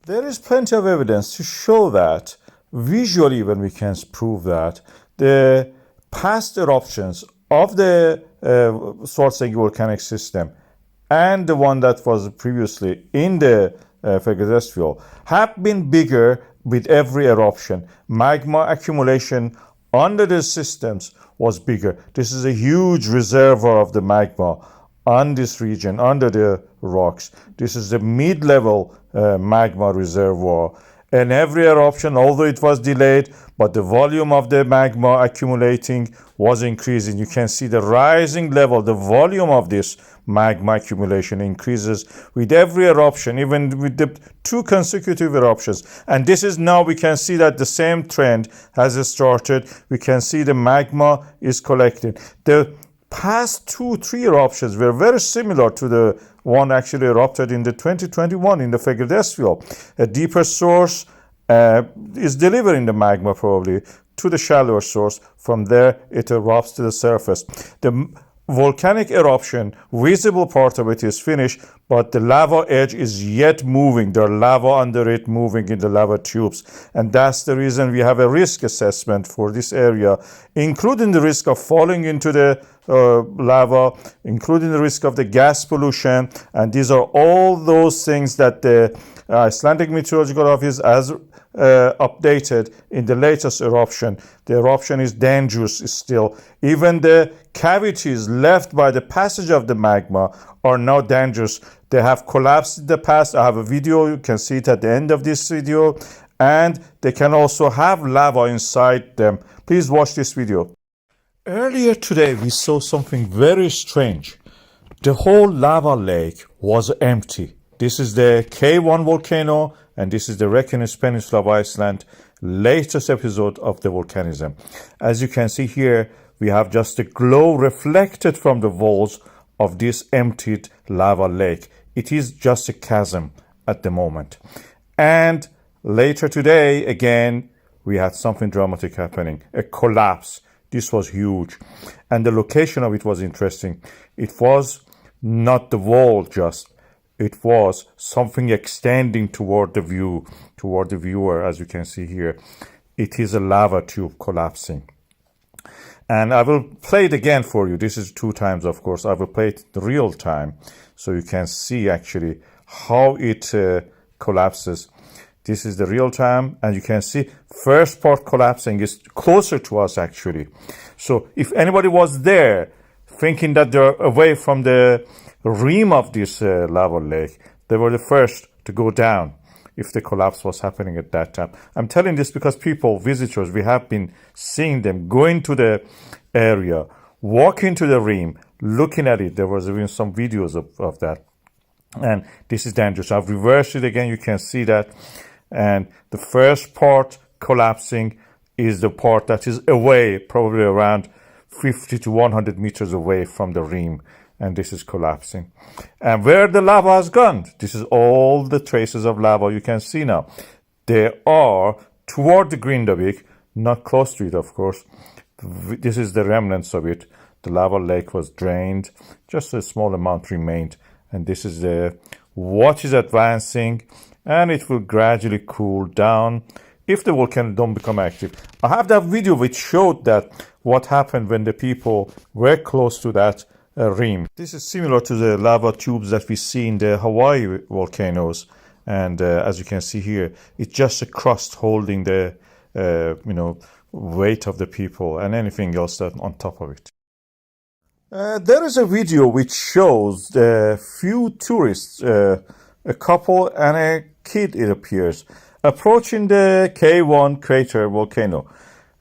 There is plenty of evidence to show that, visually even we can prove that, the past eruptions of the Svartsengi volcanic system and the one that was previously in the Fegedesfjall have been bigger with every eruption. Magma accumulation under the systems was bigger. This is a huge reservoir of the magma on this region, under the rocks. This is the mid-level magma reservoir. And every eruption, although it was delayed, but the volume of the magma accumulating was increasing. You can see the rising level, the volume of this magma accumulation increases with every eruption, even with the 2 consecutive eruptions. And this is now, we can see that the same trend has started. We can see the magma is collecting. The past 2-3 eruptions were very similar to the one actually erupted in the 2021 in the Fegedesfjall. A deeper source is delivering the magma probably to the shallower source. From there, it erupts to the surface. The volcanic eruption, visible part of it is finished, but the lava edge is yet moving. There are lava under it moving in the lava tubes. And that's the reason we have a risk assessment for this area, including the risk of falling into the lava, including the risk of the gas pollution. And these are all those things that the Icelandic Meteorological Office has updated in the latest eruption. The eruption is dangerous still. Even the cavities left by the passage of the magma are now dangerous. They have collapsed in the past. I have a video, you can see it at the end of this video, and they can also have lava inside them. Please watch this video. Earlier today we saw something very strange. The whole lava lake was empty. This is the KayOne volcano, and this is the Reykjanes Peninsula of Iceland, latest episode of the volcanism. As you can see here, we have just a glow reflected from the walls of this emptied lava lake. It is just a chasm at the moment. And later today, again, we had something dramatic happening, a collapse. This was huge. And the location of it was interesting. It was not the wall just. It was something extending toward the view, toward the viewer, as you can see here. It is a lava tube collapsing. And I will play it again for you. This is 2 times, of course. I will play it in real time so you can see actually how it collapses. This is the real time, and you can see first part collapsing is closer to us actually. So if anybody was there thinking that they're away from the rim of this lava lake, they were the first to go down if the collapse was happening at that time. I'm telling this because people, visitors, we have been seeing them going to the area, walking to the rim, looking at it. There was even some videos of that. And this is dangerous. I've reversed it again. You can see that. And the first part collapsing is the part that is away, probably around 50 to 100 meters away from the rim. And this is collapsing. And where the lava has gone, this is all the traces of lava you can see now. They are toward the Grindavik, not close to it, of course. This is the remnants of it. The lava lake was drained. Just a small amount remained. And this is the what is advancing, and it will gradually cool down if the volcano don't become active. I have that video which showed that what happened when the people were close to that rim. This is similar to the lava tubes that we see in the Hawaii volcanoes, and as you can see here, it's just a crust holding the weight of the people and anything else that on top of it. There is a video which shows the few tourists, a couple and a kid, it appears, approaching the KayOne Crater Volcano.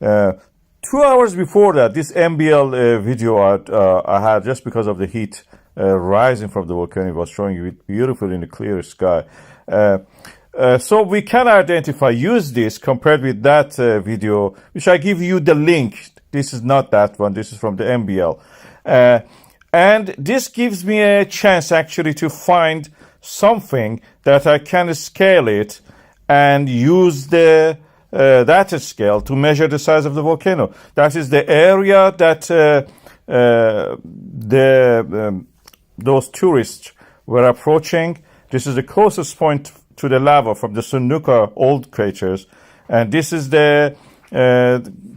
2 hours before that, this MBL video I had, just because of the heat rising from the volcano, it was showing it beautiful in the clear sky. So we can identify, use this compared with that video, which I give you the link. This is not that one, this is from the MBL. And this gives me a chance actually to find something that I can scale it and use the data scale to measure the size of the volcano. That is the area that those tourists were approaching. This is the closest point to the lava from the Sunnuka old craters. And this is the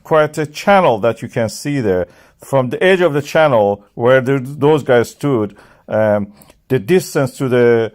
quite a channel that you can see there. From the edge of the channel where those guys stood, the distance to the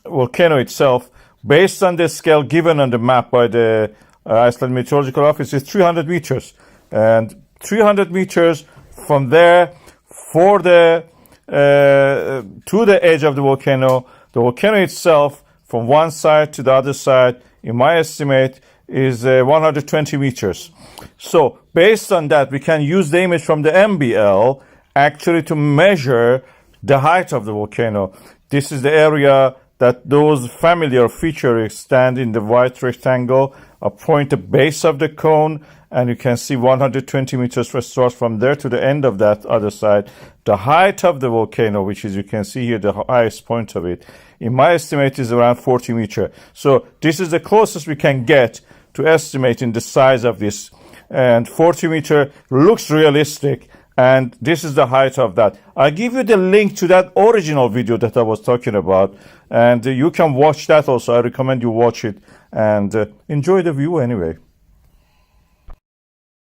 volcano itself, based on the scale given on the map by the Iceland Meteorological Office, is 300 meters. And 300 meters from there for the to the edge of the volcano itself, from one side to the other side, in my estimate, is 120 meters. So based on that, we can use the image from the MBL actually to measure the height of the volcano. This is the area that those familiar features stand in the white rectangle, point the base of the cone, and you can see 120 meters for start from there to the end of that other side. The height of the volcano, which is, you can see here, the highest point of it, in my estimate, is around 40 meters. So this is the closest we can get to estimating the size of this. And 40 meter looks realistic, and this is the height of that. I give you the link to that original video that I was talking about, and you can watch that also. I recommend you watch it and enjoy the view anyway.